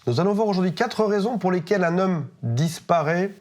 Nous allons voir aujourd'hui 4 raisons pour lesquelles un homme disparaît.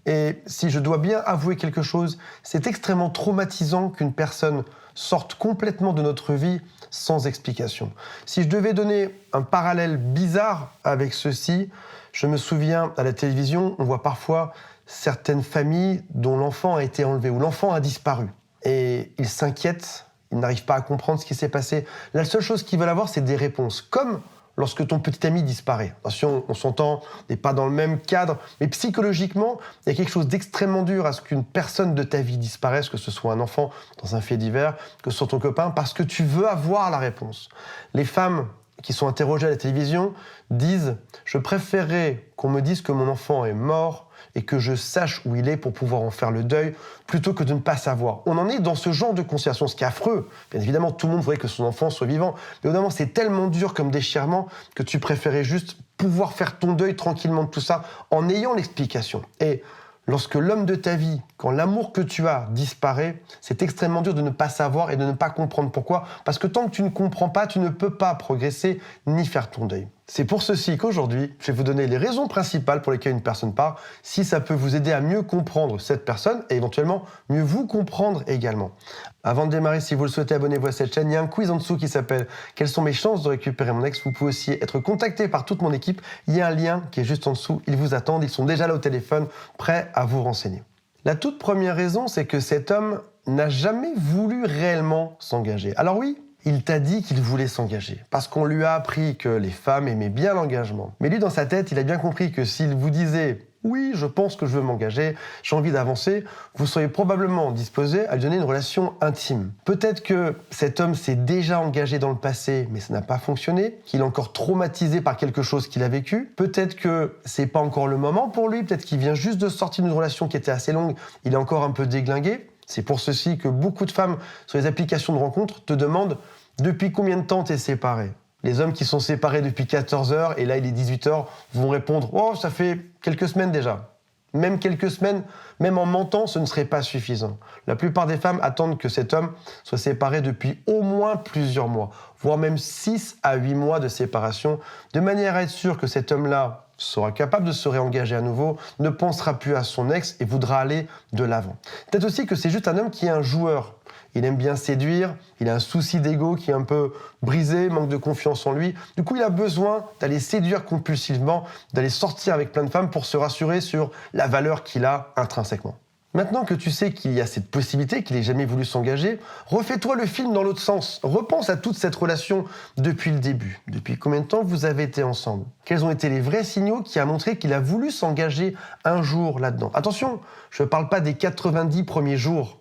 Et si je dois bien avouer quelque chose, c'est extrêmement traumatisant qu'une personne sorte complètement de notre vie sans explication. Si je devais donner un parallèle bizarre avec ceci, je me souviens à la télévision, on voit parfois certaines familles dont l'enfant a été enlevé ou l'enfant a disparu. Et ils s'inquiètent, ils n'arrivent pas à comprendre ce qui s'est passé. La seule chose qu'ils veulent avoir, c'est des réponses. Comme lorsque ton petit ami disparaît. Attention, on s'entend, on n'est pas dans le même cadre, mais psychologiquement, il y a quelque chose d'extrêmement dur à ce qu'une personne de ta vie disparaisse, que ce soit un enfant dans un fait divers, que ce soit ton copain, parce que tu veux avoir la réponse. Les femmes qui sont interrogées à la télévision disent « Je préférerais qu'on me dise que mon enfant est mort et que je sache où il est pour pouvoir en faire le deuil, plutôt que de ne pas savoir. » On en est dans ce genre de considération, ce qui est affreux. Bien évidemment, tout le monde voudrait que son enfant soit vivant, mais évidemment, c'est tellement dur comme déchirement que tu préférais juste pouvoir faire ton deuil tranquillement de tout ça en ayant l'explication. Et lorsque l'homme de ta vie, quand l'amour que tu as disparaît, c'est extrêmement dur de ne pas savoir et de ne pas comprendre pourquoi. Parce que tant que tu ne comprends pas, tu ne peux pas progresser ni faire ton deuil. C'est pour ceci qu'aujourd'hui, je vais vous donner les raisons principales pour lesquelles une personne part, si ça peut vous aider à mieux comprendre cette personne et éventuellement mieux vous comprendre également. Avant de démarrer, si vous le souhaitez, abonnez-vous à cette chaîne. Il y a un quiz en dessous qui s'appelle « Quelles sont mes chances de récupérer mon ex ?» Vous pouvez aussi être contacté par toute mon équipe. Il y a un lien qui est juste en dessous. Ils vous attendent. Ils sont déjà là au téléphone, prêts à vous renseigner. La toute première raison, c'est que cet homme n'a jamais voulu réellement s'engager. Alors oui, il t'a dit qu'il voulait s'engager, parce qu'on lui a appris que les femmes aimaient bien l'engagement. Mais lui, dans sa tête, il a bien compris que s'il vous disait « Oui, je pense que je veux m'engager, j'ai envie d'avancer », vous seriez probablement disposé à lui donner une relation intime. Peut-être que cet homme s'est déjà engagé dans le passé, mais ça n'a pas fonctionné, qu'il est encore traumatisé par quelque chose qu'il a vécu. Peut-être que c'est pas encore le moment pour lui, peut-être qu'il vient juste de sortir d'une relation qui était assez longue, il est encore un peu déglingué. C'est pour ceci que beaucoup de femmes sur les applications de rencontres te demandent « Depuis combien de temps t'es séparé ?» Les hommes qui sont séparés depuis 14 heures, et là il est 18 heures, vont répondre « Oh, ça fait quelques semaines déjà ». Même quelques semaines, même en mentant, ce ne serait pas suffisant. La plupart des femmes attendent que cet homme soit séparé depuis au moins plusieurs mois, voire même 6 à 8 mois de séparation, de manière à être sûr que cet homme-là sera capable de se réengager à nouveau, ne pensera plus à son ex et voudra aller de l'avant. Peut-être aussi que c'est juste un homme qui est un joueur. Il aime bien séduire, il a un souci d'ego qui est un peu brisé, manque de confiance en lui. Du coup, il a besoin d'aller séduire compulsivement, d'aller sortir avec plein de femmes pour se rassurer sur la valeur qu'il a intrinsèquement. Maintenant que tu sais qu'il y a cette possibilité, qu'il n'ait jamais voulu s'engager, refais-toi le film dans l'autre sens. Repense à toute cette relation depuis le début. Depuis combien de temps vous avez été ensemble? Quels ont été les vrais signaux qui ont montré qu'il a voulu s'engager un jour là-dedans? Attention, je ne parle pas des 90 premiers jours.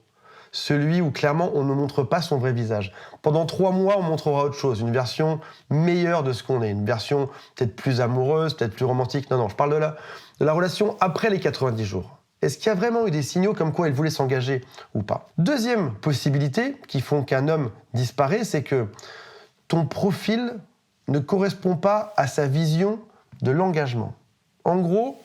Celui où clairement on ne montre pas son vrai visage. Pendant 3 mois, on montrera autre chose, une version meilleure de ce qu'on est, une version peut-être plus amoureuse, peut-être plus romantique. Non, je parle de la relation après les 90 jours. Est-ce qu'il y a vraiment eu des signaux comme quoi il voulait s'engager ou pas? Deuxième possibilité qui font qu'un homme disparaît, c'est que ton profil ne correspond pas à sa vision de l'engagement. En gros,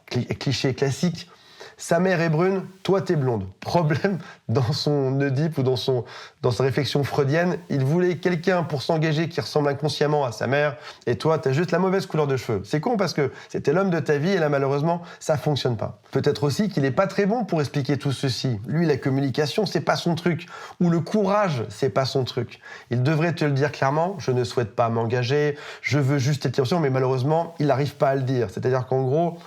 cliché classique, sa mère est brune, toi t'es blonde. Problème, dans son Oedipe ou dans sa réflexion freudienne, il voulait quelqu'un pour s'engager qui ressemble inconsciemment à sa mère, et toi t'as juste la mauvaise couleur de cheveux. C'est con parce que c'était l'homme de ta vie et là malheureusement ça fonctionne pas. Peut-être aussi qu'il est pas très bon pour expliquer tout ceci. Lui, la communication c'est pas son truc, ou le courage c'est pas son truc. Il devrait te le dire clairement, je ne souhaite pas m'engager, je veux juste être sûr, mais malheureusement il n'arrive pas à le dire. C'est-à-dire qu'en gros,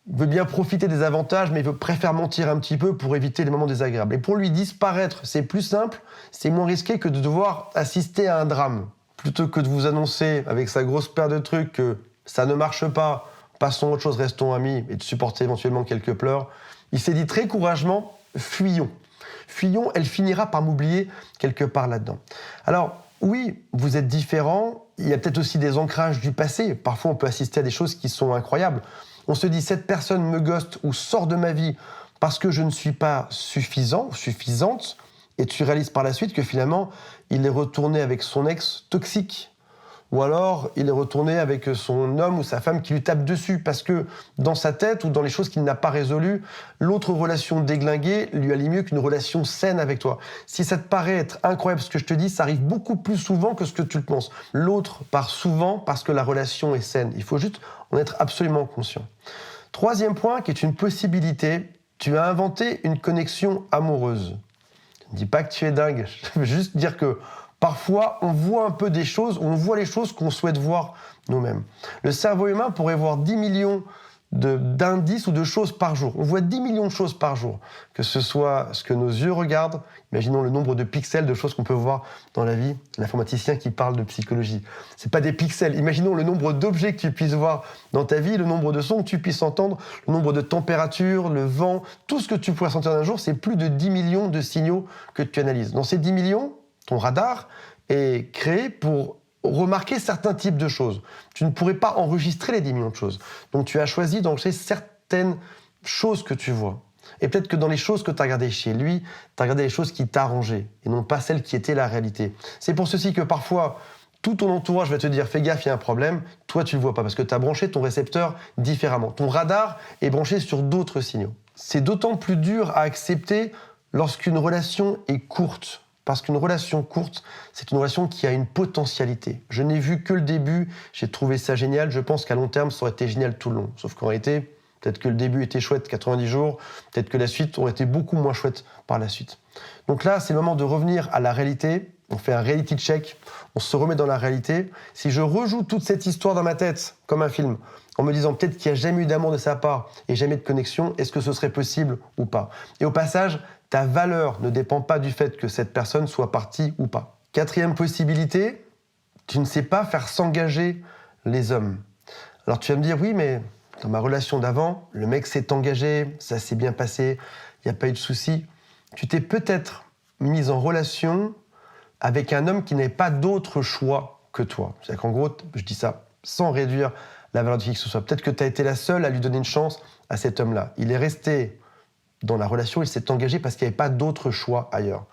il veut bien profiter des avantages, mais il préfère mentir un petit peu pour éviter les moments désagréables. Et pour lui, disparaître, c'est plus simple, c'est moins risqué que de devoir assister à un drame. Plutôt que de vous annoncer avec sa grosse paire de trucs que ça ne marche pas, passons à autre chose, restons amis, et de supporter éventuellement quelques pleurs, il s'est dit très courageusement, fuyons. Fuyons, elle finira par m'oublier quelque part là-dedans. Alors, oui, vous êtes différents, il y a peut-être aussi des ancrages du passé. Parfois, on peut assister à des choses qui sont incroyables. On se dit, cette personne me ghoste ou sort de ma vie parce que je ne suis pas suffisant, suffisante, et tu réalises par la suite que finalement, il est retourné avec son ex toxique. ou alors il est retourné avec son homme ou sa femme qui lui tape dessus parce que dans sa tête ou dans les choses qu'il n'a pas résolues, l'autre relation déglinguée lui allie mieux qu'une relation saine avec toi. Si ça te paraît être incroyable ce que je te dis, ça arrive beaucoup plus souvent que ce que tu le penses. L'autre part souvent parce que la relation est saine. Il faut juste en être absolument conscient. Troisième point, qui est une possibilité, tu as inventé une connexion amoureuse. Je ne dis pas que tu es dingue, je veux juste dire que parfois, on voit un peu des choses, on voit les choses qu'on souhaite voir nous-mêmes. Le cerveau humain pourrait voir 10 millions d'indices ou de choses par jour. On voit 10 millions de choses par jour, que ce soit ce que nos yeux regardent, imaginons le nombre de pixels de choses qu'on peut voir dans la vie, l'informaticien qui parle de psychologie. C'est pas des pixels, imaginons le nombre d'objets que tu puisses voir dans ta vie, le nombre de sons que tu puisses entendre, le nombre de températures, le vent, tout ce que tu pourrais sentir d'un jour, c'est plus de 10 millions de signaux que tu analyses. Dans ces 10 millions, ton radar est créé pour remarquer certains types de choses. Tu ne pourrais pas enregistrer les 10 millions de choses. Donc tu as choisi d'enregistrer certaines choses que tu vois. Et peut-être que dans les choses que tu as regardées chez lui, tu as regardé les choses qui t'arrangeaient et non pas celles qui étaient la réalité. C'est pour ceci que parfois, tout ton entourage va te dire « fais gaffe, il y a un problème », toi tu ne le vois pas parce que tu as branché ton récepteur différemment. Ton radar est branché sur d'autres signaux. C'est d'autant plus dur à accepter lorsqu'une relation est courte. Parce qu'une relation courte, c'est une relation qui a une potentialité. Je n'ai vu que le début, j'ai trouvé ça génial, je pense qu'à long terme, ça aurait été génial tout le long. Sauf qu'en réalité, peut-être que le début était chouette, 90 jours, peut-être que la suite aurait été beaucoup moins chouette par la suite. Donc là, c'est le moment de revenir à la réalité, on fait un reality check, on se remet dans la réalité. Si je rejoue toute cette histoire dans ma tête, comme un film, en me disant peut-être qu'il n'y a jamais eu d'amour de sa part et jamais de connexion, est-ce que ce serait possible ou pas? Et au passage, ta valeur ne dépend pas du fait que cette personne soit partie ou pas. Quatrième possibilité, tu ne sais pas faire s'engager les hommes. Alors tu vas me dire, oui, mais dans ma relation d'avant, le mec s'est engagé, ça s'est bien passé, il n'y a pas eu de souci. Tu t'es peut-être mise en relation avec un homme qui n'avait pas d'autre choix que toi. C'est-à-dire qu'en gros, je dis ça sans réduire la valeur de qui que ce soit. Peut-être que tu as été la seule à lui donner une chance à cet homme-là. Il est resté dans la relation, il s'est engagé parce qu'il n'y avait pas d'autre choix ailleurs.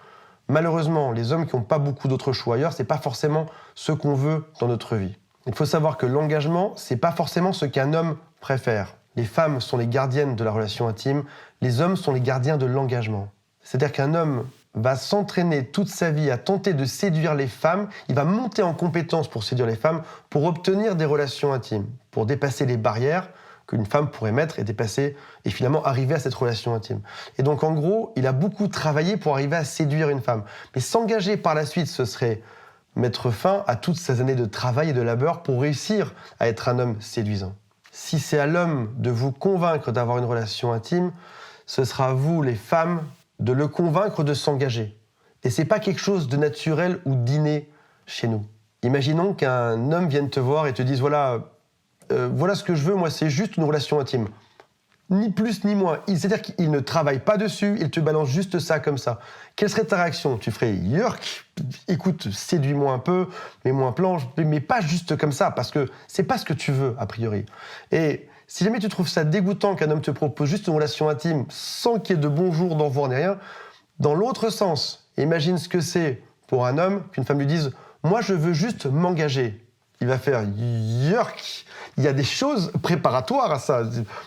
Malheureusement, les hommes qui n'ont pas beaucoup d'autres choix ailleurs, ce n'est pas forcément ce qu'on veut dans notre vie. Il faut savoir que l'engagement, ce n'est pas forcément ce qu'un homme préfère. Les femmes sont les gardiennes de la relation intime, les hommes sont les gardiens de l'engagement. C'est-à-dire qu'un homme va s'entraîner toute sa vie à tenter de séduire les femmes, il va monter en compétence pour séduire les femmes, pour obtenir des relations intimes, pour dépasser les barrières qu'une femme pourrait mettre et dépasser et finalement arriver à cette relation intime. Et donc en gros, il a beaucoup travaillé pour arriver à séduire une femme. Mais s'engager par la suite, ce serait mettre fin à toutes ces années de travail et de labeur pour réussir à être un homme séduisant. Si c'est à l'homme de vous convaincre d'avoir une relation intime, ce sera à vous, les femmes, de le convaincre de s'engager. Et c'est pas quelque chose de naturel ou d'inné chez nous. Imaginons qu'un homme vienne te voir et te dise voilà ce que je veux, moi, c'est juste une relation intime. Ni plus ni moins. C'est-à-dire qu'il ne travaille pas dessus, il te balance juste ça comme ça. Quelle serait ta réaction? Tu ferais « Yurk, écoute, séduis-moi un peu, mets-moi un plan, mais pas juste comme ça, parce que c'est pas ce que tu veux, a priori. » Et si jamais tu trouves ça dégoûtant qu'un homme te propose juste une relation intime sans qu'il y ait de bonjour, d'au revoir, ni rien, dans l'autre sens, imagine ce que c'est pour un homme qu'une femme lui dise « Moi, je veux juste m'engager ». Il va faire « Yurk ». Il y a des choses préparatoires à ça.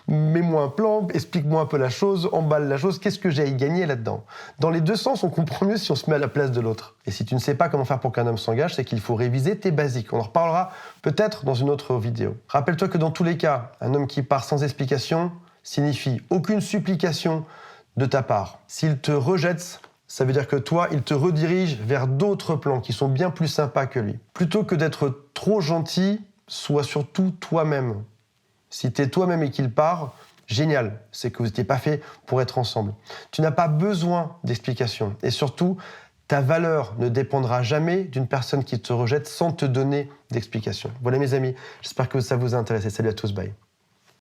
Mets-moi un plan, explique-moi un peu la chose, emballe la chose, qu'est-ce que j'ai à y gagner là-dedans? Dans les deux sens, on comprend mieux si on se met à la place de l'autre. Et si tu ne sais pas comment faire pour qu'un homme s'engage, c'est qu'il faut réviser tes basiques. On en reparlera peut-être dans une autre vidéo. Rappelle-toi que dans tous les cas, un homme qui part sans explication signifie aucune supplication de ta part. S'il te rejette, ça veut dire que toi, il te redirige vers d'autres plans qui sont bien plus sympas que lui. Plutôt que d'être trop gentil, sois surtout toi-même. Si tu es toi-même et qu'il part, génial, c'est que vous n'étiez pas fait pour être ensemble. Tu n'as pas besoin d'explications. Et surtout, ta valeur ne dépendra jamais d'une personne qui te rejette sans te donner d'explications. Voilà mes amis, j'espère que ça vous a intéressé. Salut à tous, bye.